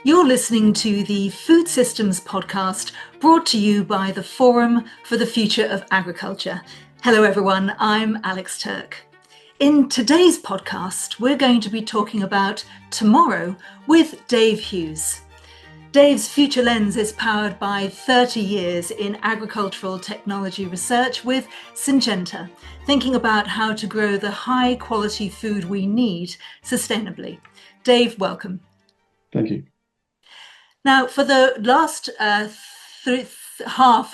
You're listening to the Food Systems podcast brought to you by the Forum for the Future of Agriculture. Hello everyone, I'm Alex Turk. In today's podcast, we're going to be talking about tomorrow with Dave Hughes. Dave's Future Lens is powered by 30 years in agricultural technology research with Syngenta, thinking about how to grow the high quality food we need sustainably. Dave, welcome. Thank you. Now, for the last half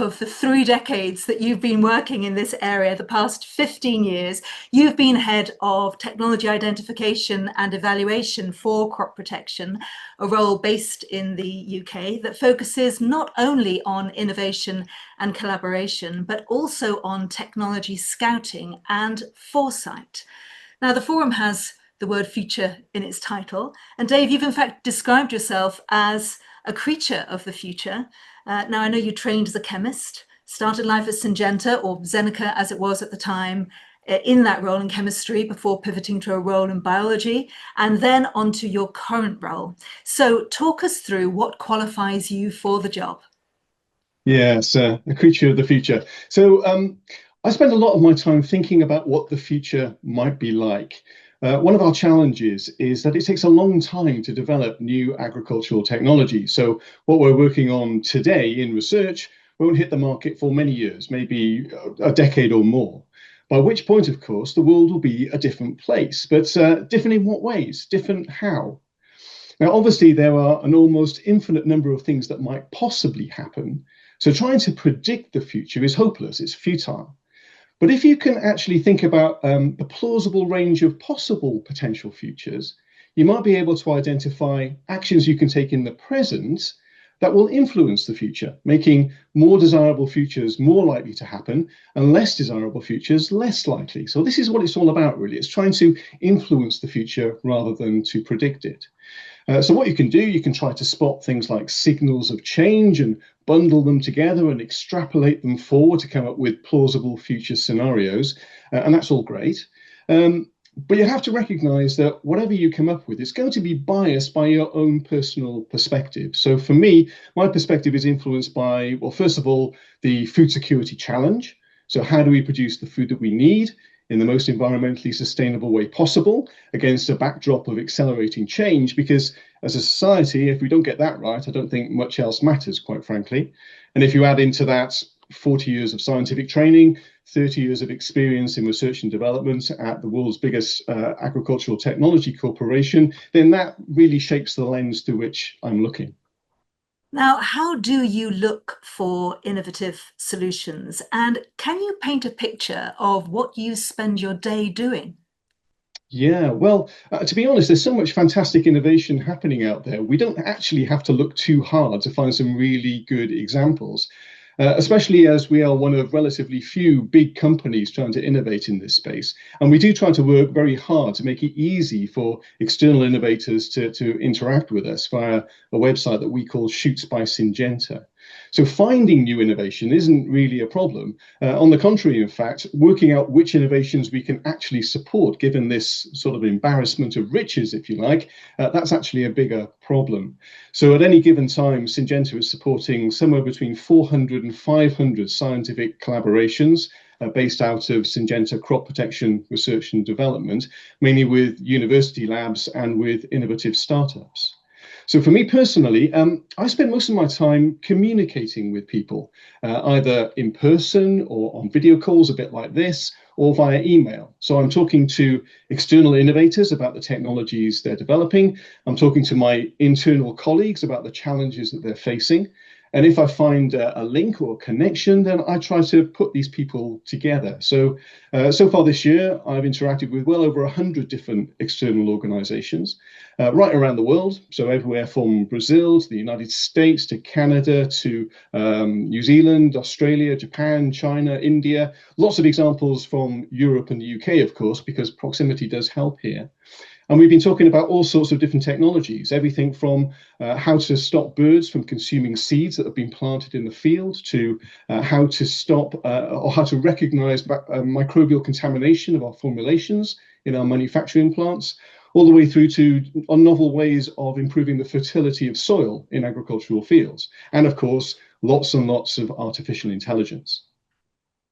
of the 3 decades that you've been working in this area, the past 15 years, you've been head of technology identification and evaluation for crop protection, a role based in the UK that focuses not only on innovation and collaboration, but also on technology scouting and foresight. Now, the Forum has the word future in its title. And Dave, you've in fact described yourself as a creature of the future. Now, I know you trained as a chemist, started life at Syngenta, or Zeneca as it was at the time, in that role in chemistry before pivoting to a role in biology, and then onto your current role. So talk us through what qualifies you for the job. Yes, a creature of the future. So I spend a lot of my time thinking about what the future might be like. One of our challenges is that it takes a long time to develop new agricultural technology. So what we're working on today in research won't hit the market for many years, maybe a decade or more. By which point, of course, the world will be a different place. But different in what ways? Different how? Now, obviously, there are an almost infinite number of things that might possibly happen. So trying to predict the future is hopeless, it's futile. But if you can actually think about the plausible range of possible potential futures, you might be able to identify actions you can take in the present that will influence the future, making more desirable futures more likely to happen and less desirable futures less likely. So this is what it's all about, really. It's trying to influence the future rather than to predict it. So what you can do, you can try to spot things like signals of change and bundle them together and extrapolate them forward to come up with plausible future scenarios. And that's all great. But you have to recognize that whatever you come up with is going to be biased by your own personal perspective. So for me, my perspective is influenced by, well, first of all, the food security challenge. So how do we produce the food that we need in the most environmentally sustainable way possible against a backdrop of accelerating change? Because as a society, if we don't get that right, I don't think much else matters, quite frankly. And if you add into that 40 years of scientific training, 30 years of experience in research and development at the world's biggest agricultural technology corporation, then that really shapes the lens through which I'm looking. Now, how do you look for innovative solutions? And can you paint a picture of what you spend your day doing? Yeah, well, to be honest, there's so much fantastic innovation happening out there. We don't actually have to look too hard to find some really good examples. Especially as we are one of relatively few big companies trying to innovate in this space. And we do try to work very hard to make it easy for external innovators to interact with us via a website that we call Shoots by Syngenta. So finding new innovation isn't really a problem. On the contrary, in fact, working out which innovations we can actually support, given this sort of embarrassment of riches, if you like, that's actually a bigger problem. So at any given time, Syngenta is supporting somewhere between 400 and 500 scientific collaborations based out of Syngenta Crop Protection Research and Development, mainly with university labs and with innovative startups. So for me personally, I spend most of my time communicating with people, either in person or on video calls, a bit like this, or via email. So I'm talking to external innovators about the technologies they're developing. I'm talking to my internal colleagues about the challenges that they're facing. And if I find a link or a connection, then I try to put these people together. So far this year, I've interacted with well over 100 different external organizations right around the world. So everywhere from Brazil to the United States to Canada to New Zealand, Australia, Japan, China, India. Lots of examples from Europe and the UK, of course, because proximity does help here. And we've been talking about all sorts of different technologies, everything from how to stop birds from consuming seeds that have been planted in the field to how to stop or how to recognize microbial contamination of our formulations in our manufacturing plants, all the way through to novel ways of improving the fertility of soil in agricultural fields. And of course, lots and lots of artificial intelligence.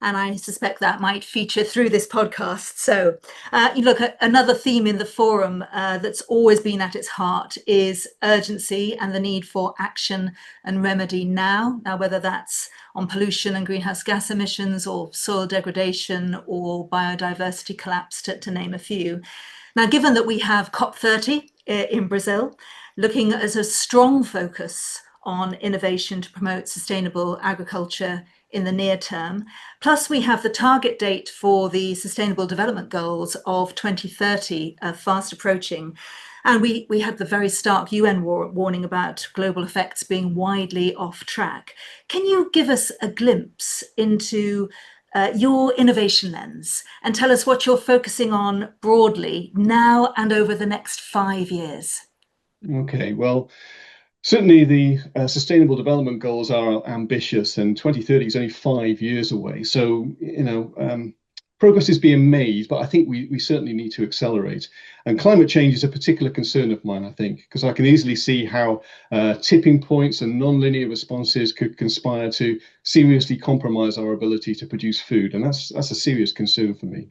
And I suspect that might feature through this podcast. So, you look at another theme in the forum that's always been at its heart is urgency and the need for action and remedy now. Now, whether that's on pollution and greenhouse gas emissions or soil degradation or biodiversity collapse, to name a few. Now, given that we have COP30 in Brazil, looking at a strong focus on innovation to promote sustainable agriculture in the near term. Plus, we have the target date for the Sustainable Development Goals of 2030 fast approaching. And we had the very stark UN warning about global effects being widely off track. Can you give us a glimpse into your innovation lens and tell us what you're focusing on broadly now and over the next 5 years? Okay, well, certainly the Sustainable Development Goals are ambitious, and 2030 is only 5 years away. So, progress is being made, but I think we certainly need to accelerate. And climate change is a particular concern of mine, I think, because I can easily see how tipping points and non-linear responses could conspire to seriously compromise our ability to produce food. And that's a serious concern for me.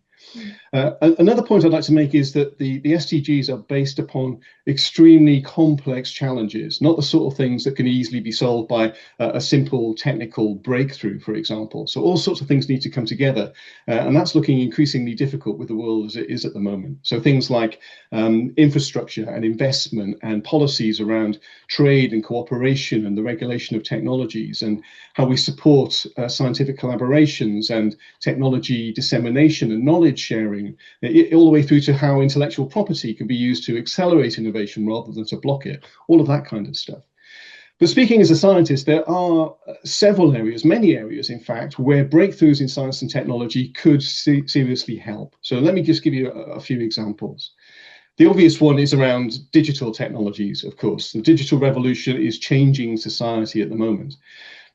Another point I'd like to make is that the SDGs are based upon extremely complex challenges, not the sort of things that can easily be solved by a simple technical breakthrough, for example. So all sorts of things need to come together, and that's looking increasingly difficult with the world as it is at the moment. So things like infrastructure and investment and policies around trade and cooperation and the regulation of technologies and how we support scientific collaborations and technology dissemination and knowledge sharing, all the way through to how intellectual property can be used to accelerate innovation rather than to block it, all of that kind of stuff. But speaking as a scientist, there are several areas, many areas, in fact, where breakthroughs in science and technology could seriously help. So let me just give you a few examples. The obvious one is around digital technologies, of course. The digital revolution is changing society at the moment.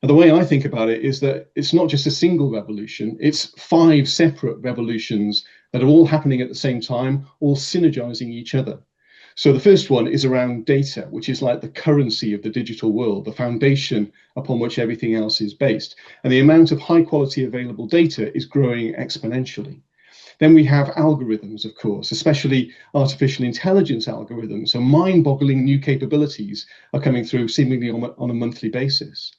And the way I think about it is that it's not just a single revolution, it's 5 separate revolutions that are all happening at the same time, all synergizing each other. So the first one is around data, which is like the currency of the digital world, the foundation upon which everything else is based. And the amount of high quality available data is growing exponentially. Then we have algorithms, of course, especially artificial intelligence algorithms. So mind-boggling new capabilities are coming through seemingly on a monthly basis.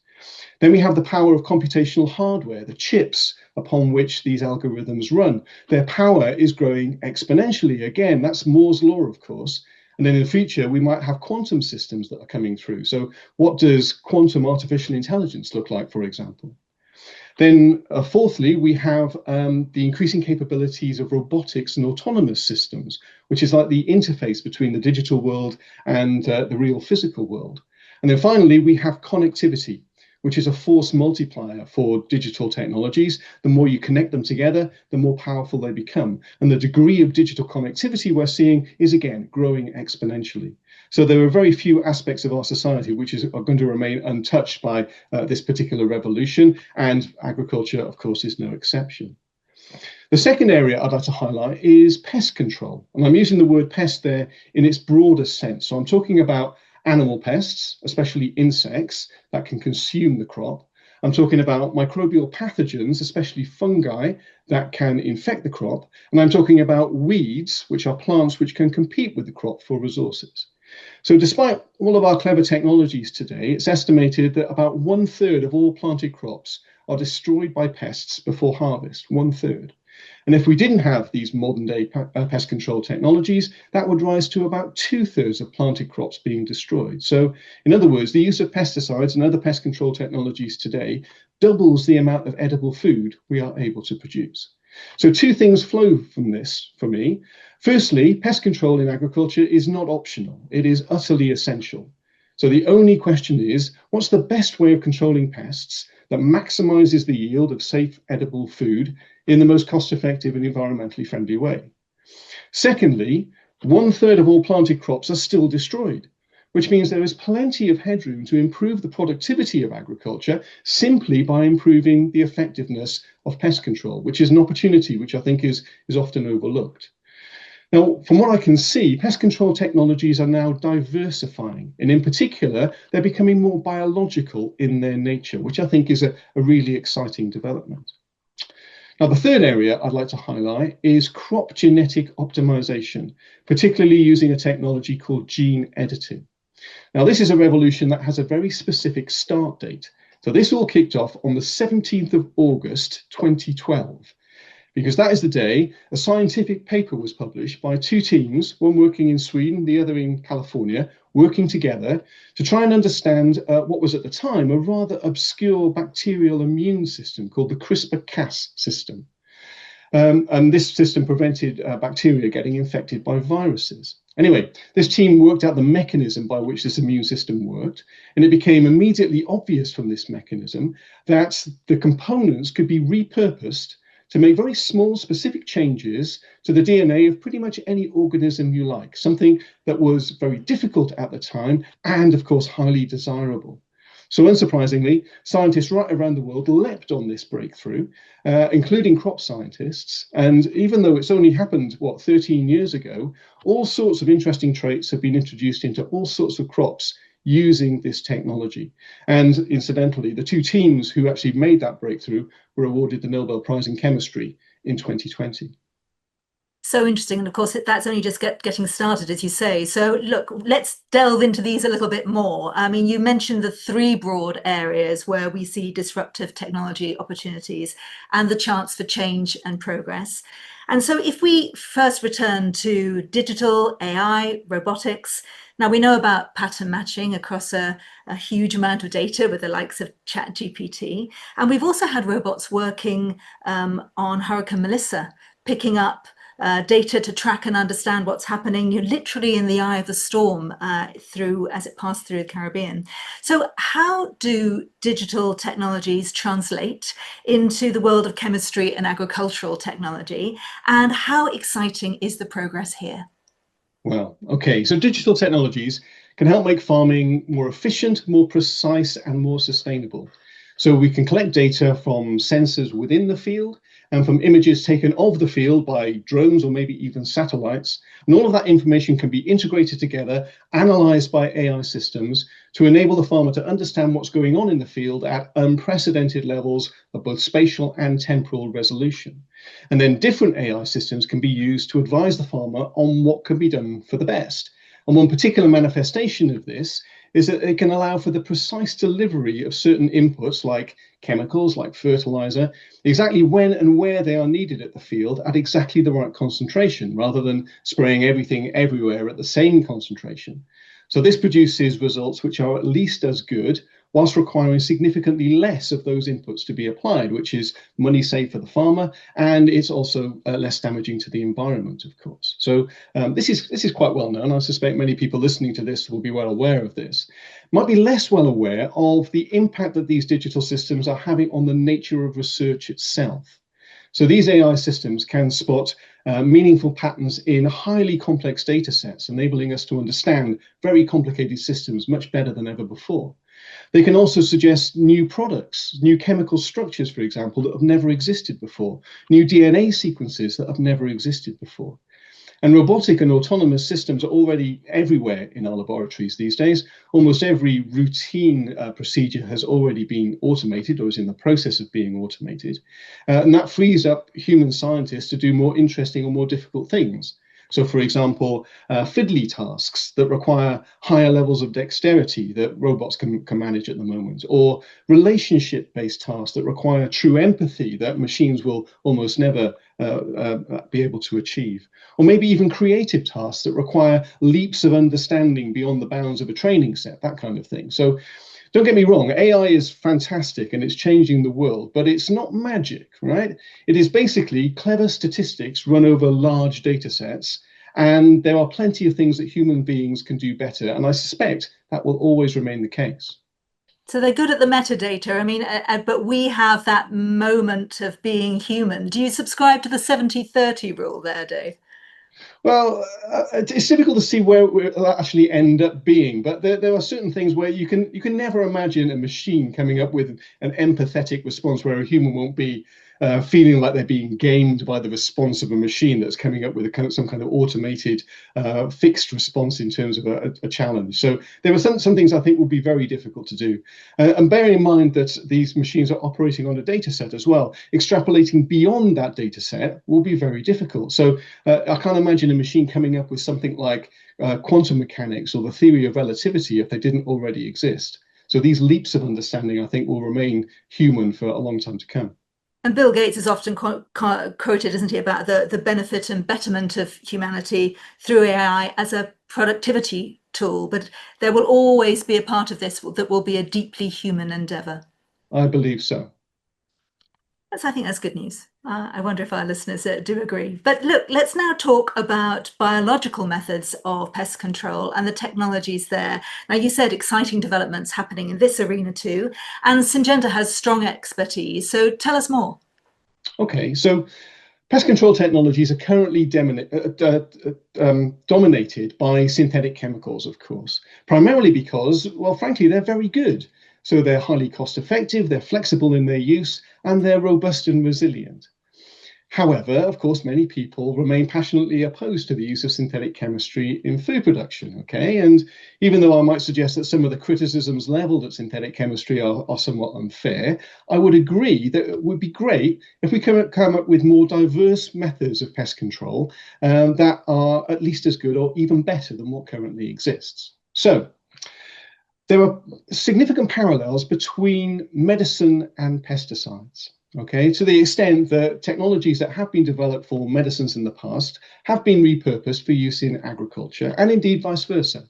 Then we have the power of computational hardware, the chips upon which these algorithms run. Their power is growing exponentially. Again, that's Moore's law, of course. And then in the future, we might have quantum systems that are coming through. So what does quantum artificial intelligence look like, for example? Then fourthly, we have the increasing capabilities of robotics and autonomous systems, which is like the interface between the digital world and the real physical world. And then finally, we have connectivity, which is a force multiplier for digital technologies. The more you connect them together, the more powerful they become. And the degree of digital connectivity we're seeing is, again, growing exponentially. So there are very few aspects of our society which are going to remain untouched by this particular revolution, and agriculture, of course, is no exception. The second area I'd like to highlight is pest control. And I'm using the word pest there in its broadest sense. So I'm talking about animal pests, especially insects that can consume the crop. I'm talking about microbial pathogens, especially fungi that can infect the crop. And I'm talking about weeds, which are plants which can compete with the crop for resources. So despite all of our clever technologies today, it's estimated that about 1/3 of all planted crops are destroyed by pests before harvest, 1/3. And if we didn't have these modern day pest control technologies, that would rise to about 2/3 of planted crops being destroyed. So in other words, the use of pesticides and other pest control technologies today doubles the amount of edible food we are able to produce. So 2 things flow from this for me. Firstly, pest control in agriculture is not optional. It is utterly essential. So the only question is, what's the best way of controlling pests that maximizes the yield of safe, edible food in the most cost-effective and environmentally friendly way? Secondly, 1/3 of all planted crops are still destroyed, which means there is plenty of headroom to improve the productivity of agriculture simply by improving the effectiveness of pest control, which is an opportunity which I think is often overlooked. Now, from what I can see, pest control technologies are now diversifying, and in particular, they're becoming more biological in their nature, which I think is a really exciting development. Now, the third area I'd like to highlight is crop genetic optimization, particularly using a technology called gene editing. Now, this is a revolution that has a very specific start date. So this all kicked off on the 17th of August, 2012, because that is the day a scientific paper was published by two teams, one working in Sweden, the other in California, working together to try and understand what was at the time a rather obscure bacterial immune system called the CRISPR-Cas system. And this system prevented bacteria getting infected by viruses. Anyway, this team worked out the mechanism by which this immune system worked, and it became immediately obvious from this mechanism that the components could be repurposed to make very small specific changes to the DNA of pretty much any organism you like, something that was very difficult at the time and, of course, highly desirable. So unsurprisingly, scientists right around the world leapt on this breakthrough, including crop scientists. And even though it's only happened, 13 years ago, all sorts of interesting traits have been introduced into all sorts of crops using this technology. And incidentally, the two teams who actually made that breakthrough were awarded the Nobel Prize in Chemistry in 2020. So interesting. And of course, that's only just getting started, as you say. So look, let's delve into these a little bit more. I mean, you mentioned the three broad areas where we see disruptive technology opportunities and the chance for change and progress. And so if we first return to digital, AI, robotics, now we know about pattern matching across a huge amount of data with the likes of ChatGPT. And we've also had robots working on Hurricane Melissa, picking up data to track and understand what's happening. You're literally in the eye of the storm as it passed through the Caribbean. So how do digital technologies translate into the world of chemistry and agricultural technology? And how exciting is the progress here? Well, okay, so digital technologies can help make farming more efficient, more precise, and more sustainable. So we can collect data from sensors within the field and from images taken of the field by drones or maybe even satellites. And all of that information can be integrated together, analyzed by AI systems to enable the farmer to understand what's going on in the field at unprecedented levels of both spatial and temporal resolution. And then different AI systems can be used to advise the farmer on what can be done for the best. And one particular manifestation of this is that it can allow for the precise delivery of certain inputs like chemicals, like fertilizer, exactly when and where they are needed at the field at exactly the right concentration, rather than spraying everything everywhere at the same concentration. So this produces results which are at least as good, whilst requiring significantly less of those inputs to be applied, which is money saved for the farmer, and it's also less damaging to the environment, of course. So this is quite well known. I suspect many people listening to this will be well aware of this. Might be less well aware of the impact that these digital systems are having on the nature of research itself. So these AI systems can spot meaningful patterns in highly complex data sets, enabling us to understand very complicated systems much better than ever before. They can also suggest new products, new chemical structures, for example, that have never existed before, new DNA sequences that have never existed before. And robotic and autonomous systems are already everywhere in our laboratories these days. Almost every routine procedure has already been automated or is in the process of being automated. And that frees up human scientists to do more interesting or more difficult things. So, for example, fiddly tasks that require higher levels of dexterity that robots can manage at the moment, or relationship-based tasks that require true empathy that machines will almost never be able to achieve, or maybe even creative tasks that require leaps of understanding beyond the bounds of a training set, that kind of thing. So don't get me wrong, AI is fantastic and it's changing the world, but it's not magic, right? It is basically clever statistics run over large data sets, and there are plenty of things that human beings can do better, and I suspect that will always remain the case. So they're good at the metadata. I mean, but we have that moment of being human. Do you subscribe to the 70-30 rule there, Dave? Well, it's difficult to see where we'll actually end up being, but there are certain things where you can never imagine a machine coming up with an empathetic response where a human won't be feeling like they're being gamed by the response of a machine that's coming up with some kind of automated fixed response in terms of a challenge. So there are some things I think will be very difficult to do. And bearing in mind that these machines are operating on a data set as well, extrapolating beyond that data set will be very difficult. So I can't imagine a machine coming up with something like quantum mechanics or the theory of relativity if they didn't already exist. So these leaps of understanding, I think, will remain human for a long time to come. And Bill Gates is often quoted, isn't he, about the benefit and betterment of humanity through AI as a productivity tool. But there will always be a part of this that will be a deeply human endeavor. I believe so. I think that's good news. I wonder if our listeners do agree. But look, let's now talk about biological methods of pest control and the technologies there. Now, you said exciting developments happening in this arena too, and Syngenta has strong expertise. So tell us more. Okay, so pest control technologies are currently dominated by synthetic chemicals, of course, primarily because, well, frankly, they're very good. So they're highly cost effective, they're flexible in their use, and they're robust and resilient. However, of course, many people remain passionately opposed to the use of synthetic chemistry in food production, okay? And even though I might suggest that some of the criticisms leveled at synthetic chemistry are somewhat unfair, I would agree that it would be great if we can come up with more diverse methods of pest control that are at least as good or even better than what currently exists. So, there are significant parallels between medicine and pesticides, okay, to the extent that technologies that have been developed for medicines in the past have been repurposed for use in agriculture, and indeed vice versa.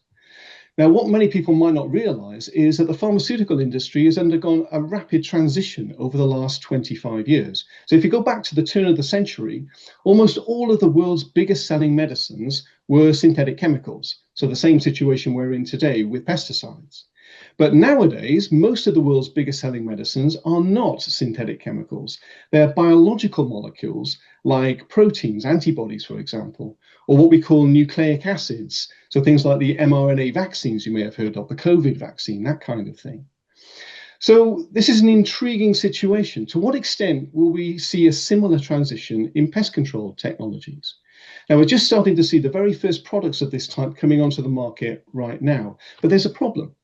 Now, what many people might not realize is that the pharmaceutical industry has undergone a rapid transition over the last 25 years. So if you go back to the turn of the century, almost all of the world's biggest selling medicines were synthetic chemicals. So the same situation we're in today with pesticides. But nowadays, most of the world's biggest selling medicines are not synthetic chemicals. They're biological molecules like proteins, antibodies, for example, or what we call nucleic acids. So things like the mRNA vaccines you may have heard of, the COVID vaccine, that kind of thing. So this is an intriguing situation. To what extent will we see a similar transition in pest control technologies? Now, we're just starting to see the very first products of this type coming onto the market right now, but there's a problem,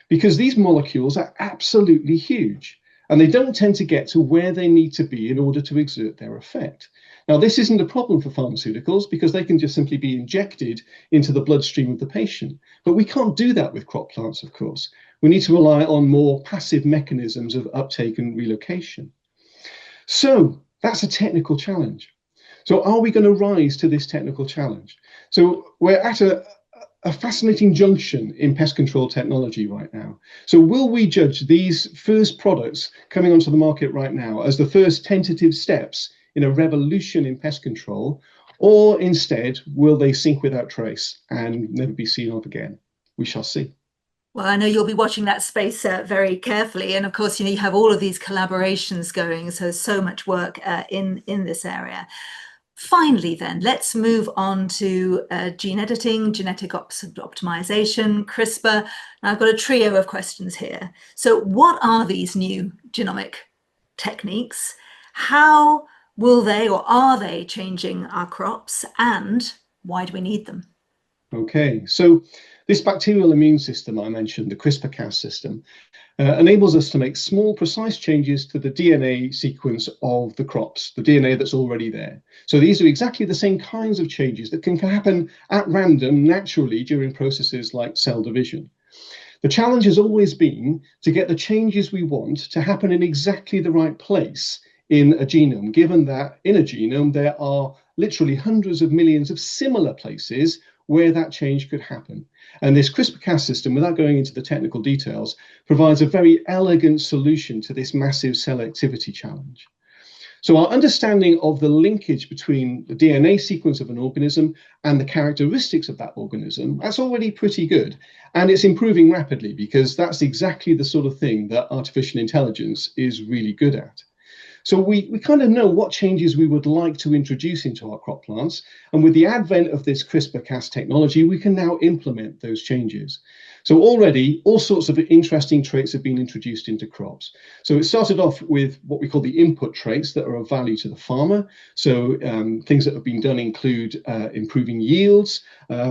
because these molecules are absolutely huge and they don't tend to get to where they need to be in order to exert their effect. Now, this isn't a problem for pharmaceuticals because they can just simply be injected into the bloodstream of the patient. But we can't do that with crop plants, of course. We need to rely on more passive mechanisms of uptake and relocation. So that's a technical challenge. So are we going to rise to this technical challenge? So we're at a fascinating junction in pest control technology right now. So will we judge these first products coming onto the market right now as the first tentative steps in a revolution in pest control, or instead will they sink without trace and never be seen of again? We shall see. Well, I know you'll be watching that space very carefully, and of course, you have all of these collaborations going, so much work in this area. Finally, then, let's move on to gene editing, genetic optimization, CRISPR. Now, I've got a trio of questions here. So what are these new genomic techniques? How will they or are they changing our crops? And why do we need them? Okay, so this bacterial immune system I mentioned, the CRISPR-Cas system, enables us to make small, precise changes to the DNA sequence of the crops, the DNA that's already there. So these are exactly the same kinds of changes that can happen at random, naturally, during processes like cell division. The challenge has always been to get the changes we want to happen in exactly the right place in a genome, given that in a genome there are literally hundreds of millions of similar places where that change could happen. And this CRISPR-Cas system, without going into the technical details, provides a very elegant solution to this massive selectivity challenge. So our understanding of the linkage between the DNA sequence of an organism and the characteristics of that organism, that's already pretty good. And it's improving rapidly because that's exactly the sort of thing that artificial intelligence is really good at. So we kind of know what changes we would like to introduce into our crop plants. And with the advent of this CRISPR-Cas technology, we can now implement those changes. So already all sorts of interesting traits have been introduced into crops. So it started off with what we call the input traits that are of value to the farmer. So things that have been done include improving yields,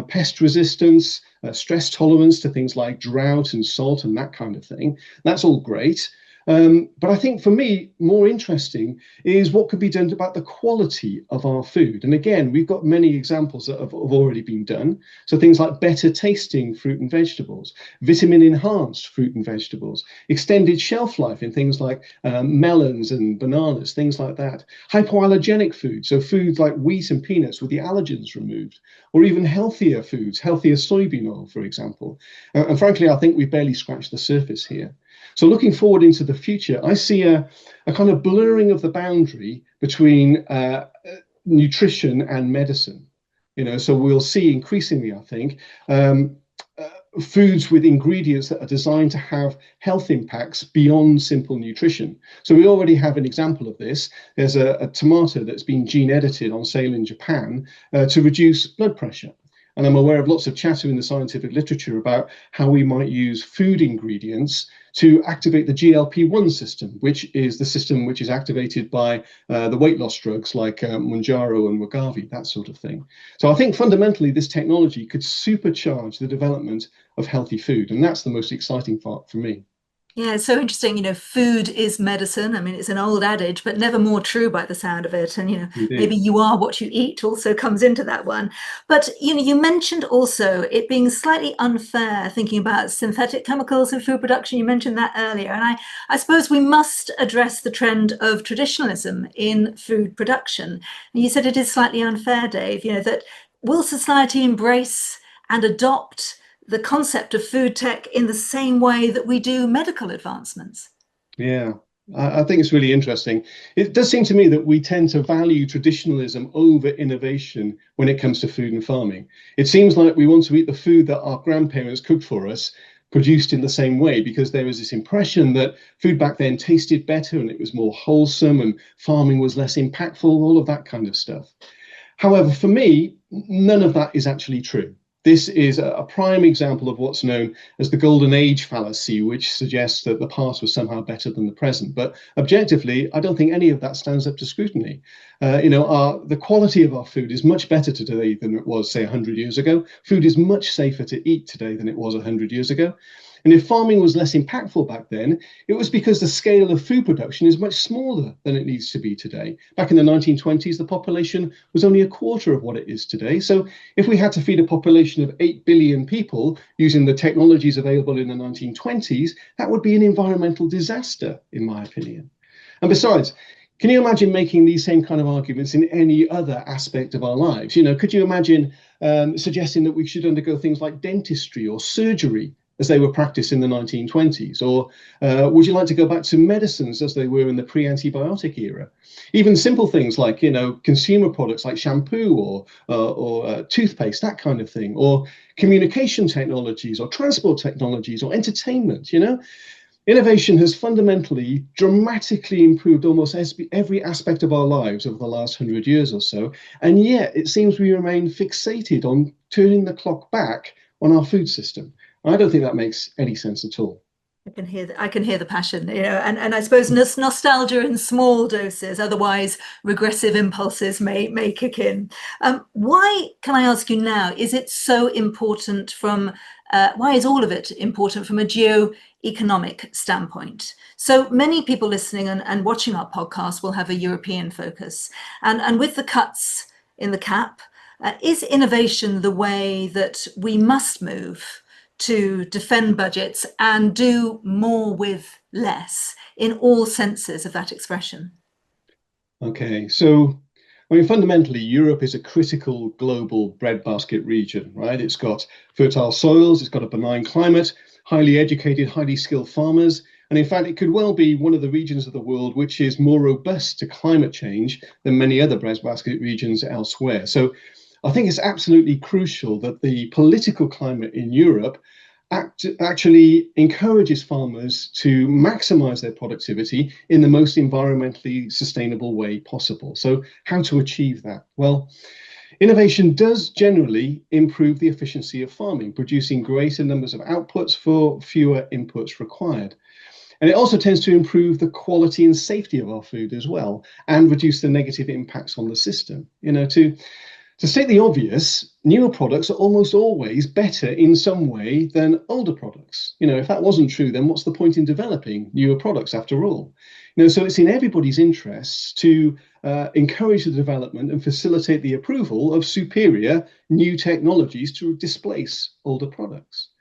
pest resistance, stress tolerance to things like drought and salt and that kind of thing. That's all great. But I think for me, more interesting is what could be done about the quality of our food. And again, we've got many examples that have already been done. So things like better tasting fruit and vegetables, vitamin enhanced fruit and vegetables, extended shelf life in things like melons and bananas, things like that. Hypoallergenic food, so foods like wheat and peanuts with the allergens removed, or even healthier foods, healthier soybean oil, for example. And frankly, I think we've barely scratched the surface here. So looking forward into the future, I see a kind of blurring of the boundary between nutrition and medicine. So we'll see increasingly, I think, foods with ingredients that are designed to have health impacts beyond simple nutrition. So we already have an example of this. There's a tomato that's been gene edited on sale in Japan to reduce blood pressure. And I'm aware of lots of chatter in the scientific literature about how we might use food ingredients to activate the GLP-1 system, which is the system which is activated by the weight loss drugs like Mounjaro and Wegovy, that sort of thing. So I think fundamentally this technology could supercharge the development of healthy food. And that's the most exciting part for me. Yeah, it's so interesting. Food is medicine. I mean, it's an old adage, but never more true by the sound of it. And, maybe Indeed. you are what you eat also comes into that one. But, you mentioned also it being slightly unfair thinking about synthetic chemicals in food production. You mentioned that earlier. And I suppose we must address the trend of traditionalism in food production. And you said it is slightly unfair, Dave, that will society embrace and adopt the concept of food tech in the same way that we do medical advancements? Yeah, I think it's really interesting. It does seem to me that we tend to value traditionalism over innovation when it comes to food and farming. It seems like we want to eat the food that our grandparents cooked for us, produced in the same way, because there was this impression that food back then tasted better and it was more wholesome and farming was less impactful, all of that kind of stuff. However, for me, none of that is actually true. This is a prime example of what's known as the golden age fallacy, which suggests that the past was somehow better than the present. But objectively, I don't think any of that stands up to scrutiny. The quality of our food is much better today than it was, say, 100 years ago. Food is much safer to eat today than it was 100 years ago. And if farming was less impactful back then, it was because the scale of food production is much smaller than it needs to be today. Back in the 1920s, the population was only a quarter of what it is today. So if we had to feed a population of 8 billion people using the technologies available in the 1920s, that would be an environmental disaster, in my opinion. And besides, can you imagine making these same kind of arguments in any other aspect of our lives? Could you imagine suggesting that we should undergo things like dentistry or surgery as they were practiced in the 1920s? Or would you like to go back to medicines as they were in the pre-antibiotic era? Even simple things like, consumer products like shampoo or toothpaste, that kind of thing, or communication technologies or transport technologies or entertainment, Innovation has fundamentally, dramatically improved almost every aspect of our lives over the last 100 years or so. And yet it seems we remain fixated on turning the clock back on our food system. I don't think that makes any sense at all. I can hear the passion, and I suppose nostalgia in small doses, otherwise regressive impulses may kick in. Why, can I ask you now, is it so important why is all of it important from a geo-economic standpoint? So many people listening and watching our podcast will have a European focus. And with the cuts in the CAP, is innovation the way that we must move to defend budgets and do more with less in all senses of that expression? Okay, so fundamentally, Europe is a critical global breadbasket region, right? It's got fertile soils, it's got a benign climate, highly educated, highly skilled farmers. And in fact, it could well be one of the regions of the world which is more robust to climate change than many other breadbasket regions elsewhere. So I think it's absolutely crucial that the political climate in Europe actually encourages farmers to maximize their productivity in the most environmentally sustainable way possible. So how to achieve that? Well, innovation does generally improve the efficiency of farming, producing greater numbers of outputs for fewer inputs required. And it also tends to improve the quality and safety of our food as well, and reduce the negative impacts on the system. To state the obvious, newer products are almost always better in some way than older products. If that wasn't true, then what's the point in developing newer products after all? So it's in everybody's interests to encourage the development and facilitate the approval of superior new technologies to displace older products.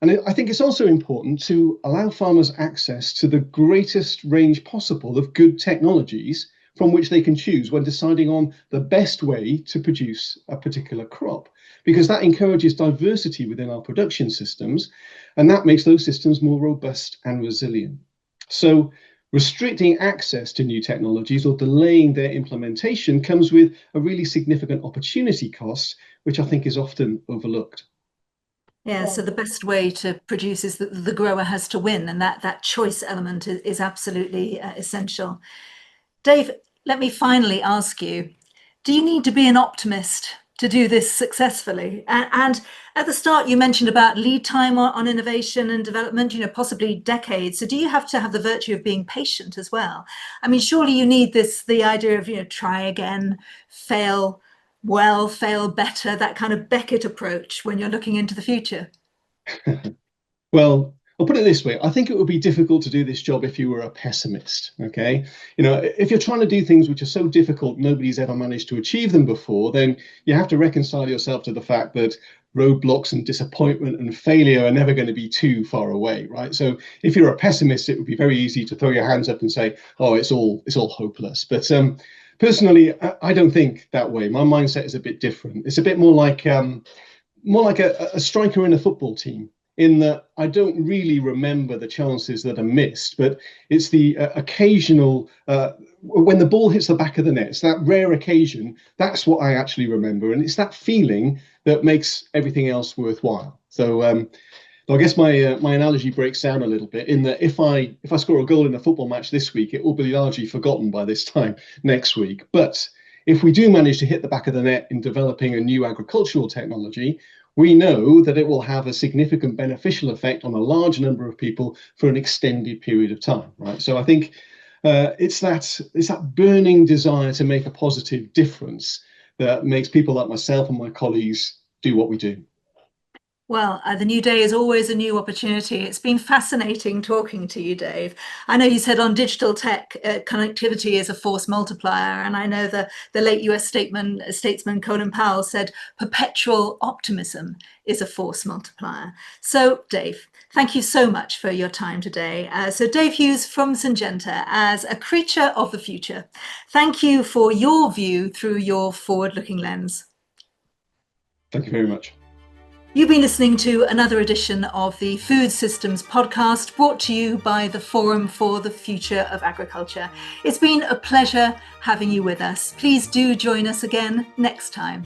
And I think it's also important to allow farmers access to the greatest range possible of good technologies from which they can choose when deciding on the best way to produce a particular crop, because that encourages diversity within our production systems, and that makes those systems more robust and resilient. So restricting access to new technologies or delaying their implementation comes with a really significant opportunity cost, which I think is often overlooked. Yeah, so the best way to produce is that the grower has to win, and that choice element is absolutely essential. Dave, let me finally ask you, do you need to be an optimist to do this successfully? And at the start, you mentioned about lead time on innovation and development, possibly decades. So do you have to have the virtue of being patient as well? I mean, surely you need the idea of, try again, fail well, fail better, that kind of Beckett approach when you're looking into the future. Well, I'll put it this way. I think it would be difficult to do this job if you were a pessimist, okay? If you're trying to do things which are so difficult, nobody's ever managed to achieve them before, then you have to reconcile yourself to the fact that roadblocks and disappointment and failure are never going to be too far away, right? So if you're a pessimist, it would be very easy to throw your hands up and say, oh, it's all hopeless. But personally, I don't think that way. My mindset is a bit different. It's a bit more like a striker in a football team, in that I don't really remember the chances that are missed, but it's the occasional, when the ball hits the back of the net, it's that rare occasion, that's what I actually remember. And it's that feeling that makes everything else worthwhile. So I guess my analogy breaks down a little bit in that if I score a goal in a football match this week, it will be largely forgotten by this time next week. But if we do manage to hit the back of the net in developing a new agricultural technology, we know that it will have a significant beneficial effect on a large number of people for an extended period of time, right? So I think it's that burning desire to make a positive difference that makes people like myself and my colleagues do what we do. Well, the new day is always a new opportunity. It's been fascinating talking to you, Dave. I know you said on digital tech, connectivity is a force multiplier. And I know the late US statesman Colin Powell said perpetual optimism is a force multiplier. So, Dave, thank you so much for your time today. So Dave Hughes from Syngenta, as a creature of the future, thank you for your view through your forward-looking lens. Thank you very much. You've been listening to another edition of the Food Systems Podcast, brought to you by the Forum for the Future of Agriculture. It's been a pleasure having you with us. Please do join us again next time.